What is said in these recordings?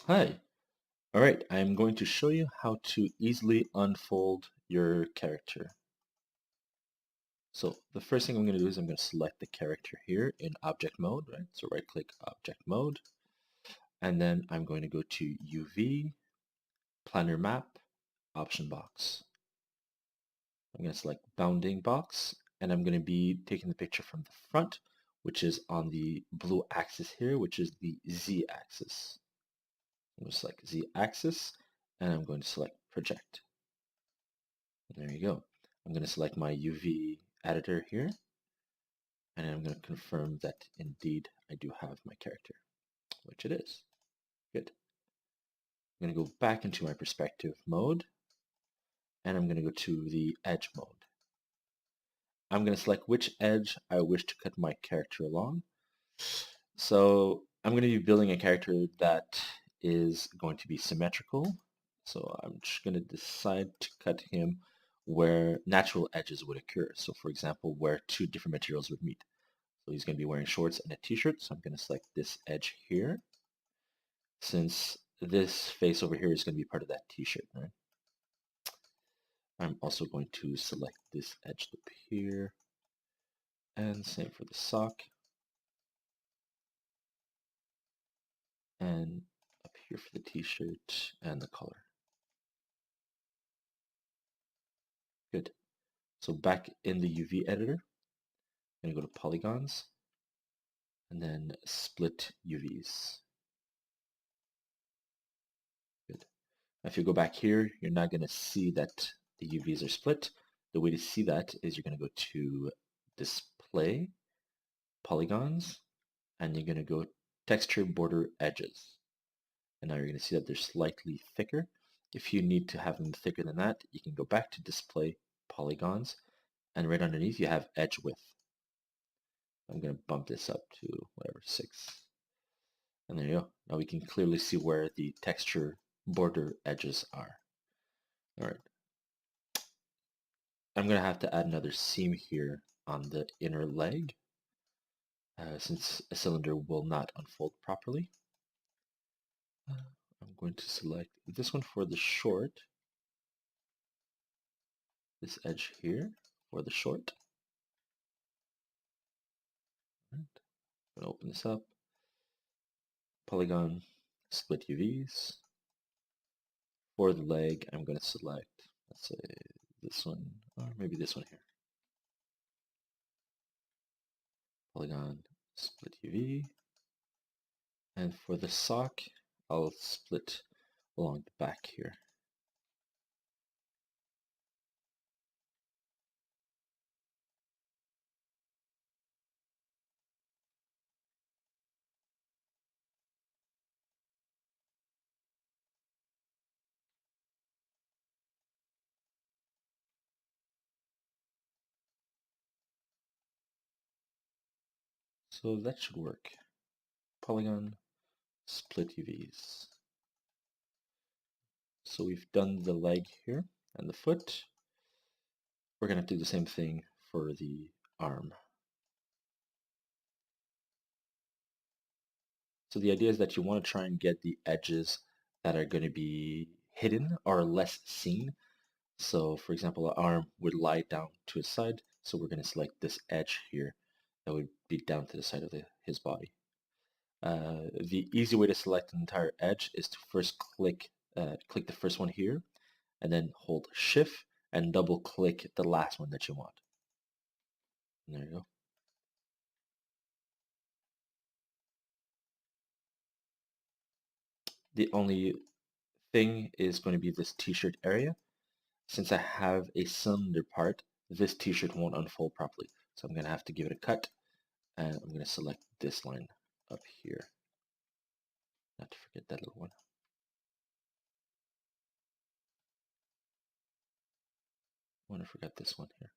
Hi. All right, I'm going to show you how to easily unfold your character. So the first thing I'm going to do is I'm going to select the character here in object mode, right? So right click object mode, and then I'm going to go to UV, planner map, option box. I'm going to select bounding box, and I'm going to be taking the picture from the front, which is on the blue axis here, which is the Z axis. I'm going to select Z axis, and I'm going to select project. There you go. I'm going to select my UV editor here, and I'm going to confirm that indeed I do have my character, which it is. Good. I'm going to go back into my perspective mode, and I'm going to go to the edge mode. I'm going to select which edge I wish to cut my character along. So I'm going to be building a character that is going to be symmetrical. So I'm just going to decide to cut him where natural edges would occur. So for example, where two different materials would meet. So he's going to be wearing shorts and a t-shirt. So I'm going to select this edge here, since this face over here is going to be part of that t-shirt, right? I'm also going to select this edge up here, and same for the sock, and up here for the t-shirt and the collar. Good. So back in the UV editor, I'm going to go to polygons, and then split UVs. Good. If you go back here, you're not going to see that the UVs are split. The way to see that is you're going to go to display, polygons, and you're going to go texture border edges. And now you're going to see that they're slightly thicker. If you need to have them thicker than that, you can go back to display, polygons, and right underneath you have edge width. I'm going to bump this up to whatever, 6. And there you go. Now we can clearly see where the texture border edges are. All right. I'm going to have to add another seam here on the inner leg, since a cylinder will not unfold properly. I'm going to select this one for the short, this edge here for the short. Right. I'm going to open this up, polygon, split UVs. For the leg, I'm going to select, let's say, this one, or maybe this one here. Polygon, split UV. And for the sock, I'll split along the back here. So that should work. Polygon, split UVs. So we've done the leg here and the foot. We're going to do the same thing for the arm. So the idea is that you want to try and get the edges that are going to be hidden or less seen. So for example, an arm would lie down to his side. So we're going to select this edge here that would be down to the side of his body. The easy way to select an entire edge is to first click the first one here, and then hold Shift and double click the last one that you want. And there you go. The only thing is going to be this t-shirt area. Since I have a cylinder part, this t-shirt won't unfold properly. So I'm going to have to give it a cut, and I'm going to select this line up here. Not to forget that little one. Oh, I forgot this one here.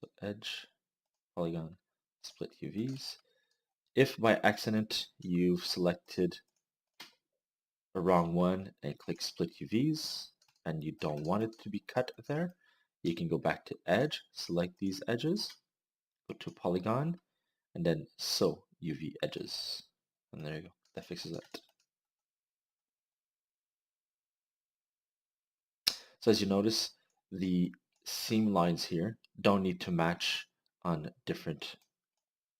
So edge, polygon, split UVs. If by accident you've selected a wrong one and click split UVs and you don't want it to be cut there, you can go back to edge, select these edges, go to polygon, and then sew UV edges. And there you go. That fixes it. So as you notice, the seam lines here don't need to match on different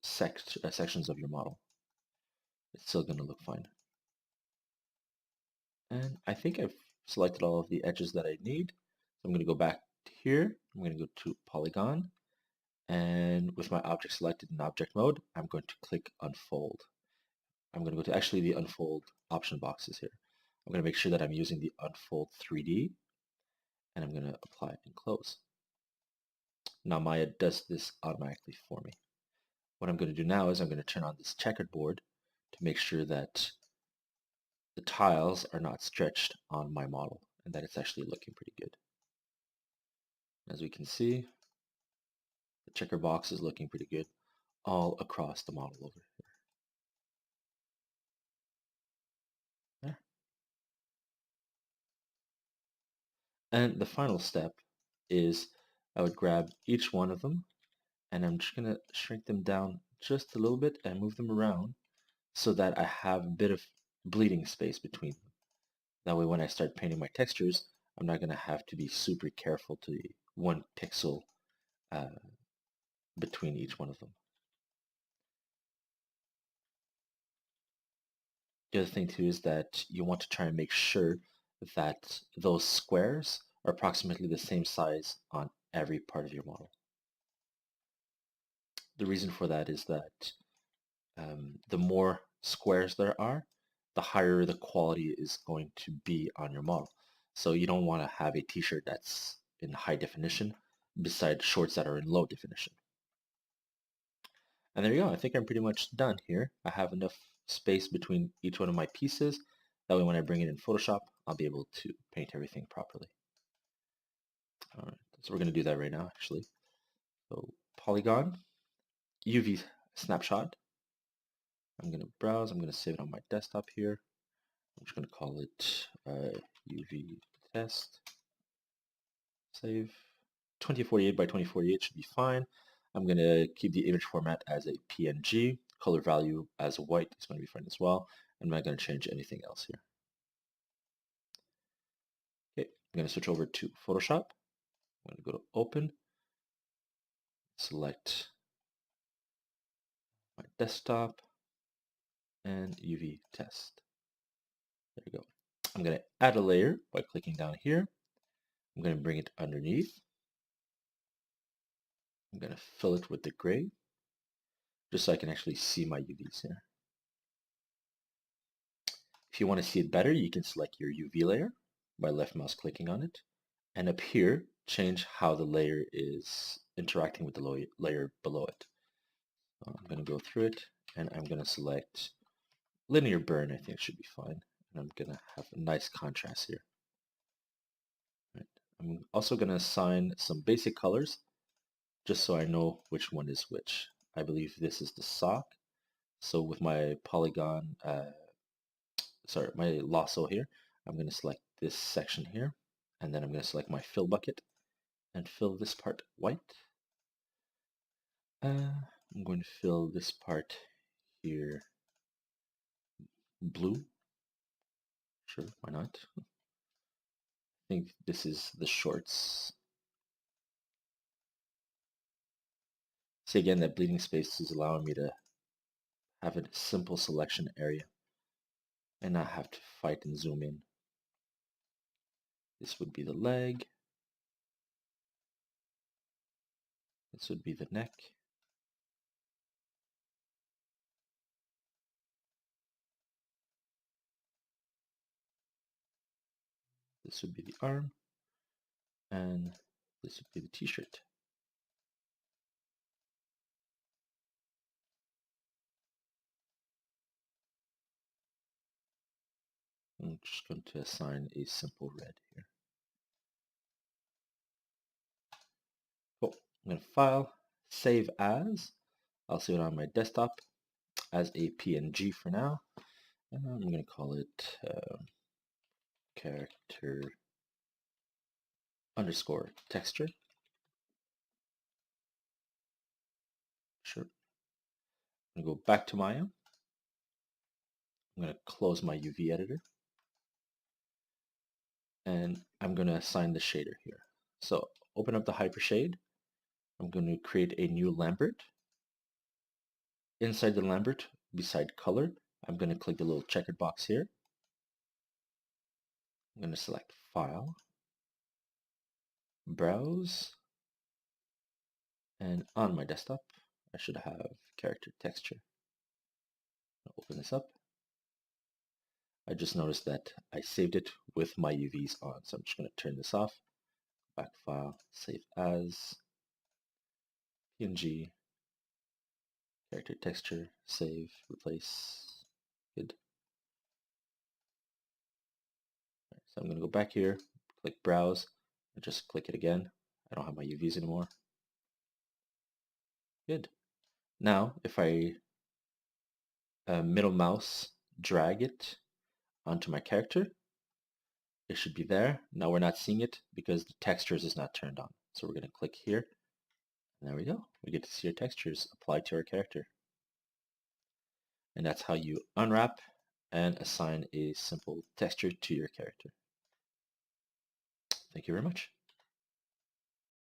sections of your model. It's still going to look fine. And I think I've selected all of the edges that I need. So I'm going to go back here. I'm going to go to Polygon. And with my object selected in object mode, I'm going to click Unfold. I'm going to go to actually the Unfold option boxes here. I'm going to make sure that I'm using the Unfold 3D. And I'm going to apply and close. Now Maya does this automatically for me. What I'm going to do now is I'm going to turn on this checkered board to make sure that the tiles are not stretched on my model and that it's actually looking pretty good. As we can see, the checker box is looking pretty good all across the model over here. There. And the final step is I would grab each one of them and I'm just going to shrink them down just a little bit and move them around so that I have a bit of bleeding space between them. That way when I start painting my textures, I'm not going to have to be super careful to the 1 pixel between each one of them. The other thing too is that you want to try and make sure that those squares are approximately the same size on every part of your model. The reason for that is that the more squares there are, the higher the quality is going to be on your model. So you don't want to have a t-shirt that's in high definition beside shorts that are in low definition. And there you go. I think I'm pretty much done here. I have enough space between each one of my pieces. That way when I bring it in Photoshop, I'll be able to paint everything properly. All right, so we're going to do that right now, actually. So Polygon, UV snapshot. I'm going to browse. I'm going to save it on my desktop here. I'm just going to call it UV test. Save. 2048 by 2048 should be fine. I'm going to keep the image format as a PNG. Color value as white is going to be fine as well. I'm not going to change anything else here. Okay, I'm going to switch over to Photoshop. I'm going to go to Open. Select my desktop and UV test. There we go. I'm going to add a layer by clicking down here. I'm going to bring it underneath. I'm going to fill it with the gray just so I can actually see my UVs here. If you want to see it better, you can select your UV layer by left mouse clicking on it. And up here, change how the layer is interacting with the layer below it. So I'm going to go through it and I'm going to select linear burn. I think it should be fine. And I'm going to have a nice contrast here. Right. I'm also going to assign some basic colors just so I know which one is which. I believe this is the sock. So with my polygon, my lasso here, I'm going to select this section here, and then I'm going to select my fill bucket and fill this part white. I'm going to fill this part here blue. Sure, why not? I think this is the shorts. See again, that bleeding space is allowing me to have a simple selection area and not have to fight and zoom in. This would be the leg. This would be the neck. This would be the arm. And this would be the t-shirt. I'm just going to assign a simple red here. Cool. I'm going to file, save as. I'll save it on my desktop as a PNG for now. And I'm going to call it character underscore texture. Sure. I'm going to go back to Maya. I'm going to close my UV editor. and I'm going to assign the shader here. So open up the hypershade. I'm going to create a new Lambert. Inside the Lambert, beside color, I'm going to click the little checkered box here. I'm going to select File, Browse, and on my desktop, I should have character texture. I'll open this up. I just noticed that I saved it with my UVs on, so I'm just going to turn this off. Back file, save as, PNG, character texture, save, replace, good. Right, so I'm going to go back here, click browse, and just click it again. I don't have my UVs anymore. Good. Now, if I middle mouse drag it onto my character, it should be there. Now we're not seeing it because the textures is not turned on. So we're going to click here. And there we go. We get to see our textures applied to our character. And that's how you unwrap and assign a simple texture to your character. Thank you very much.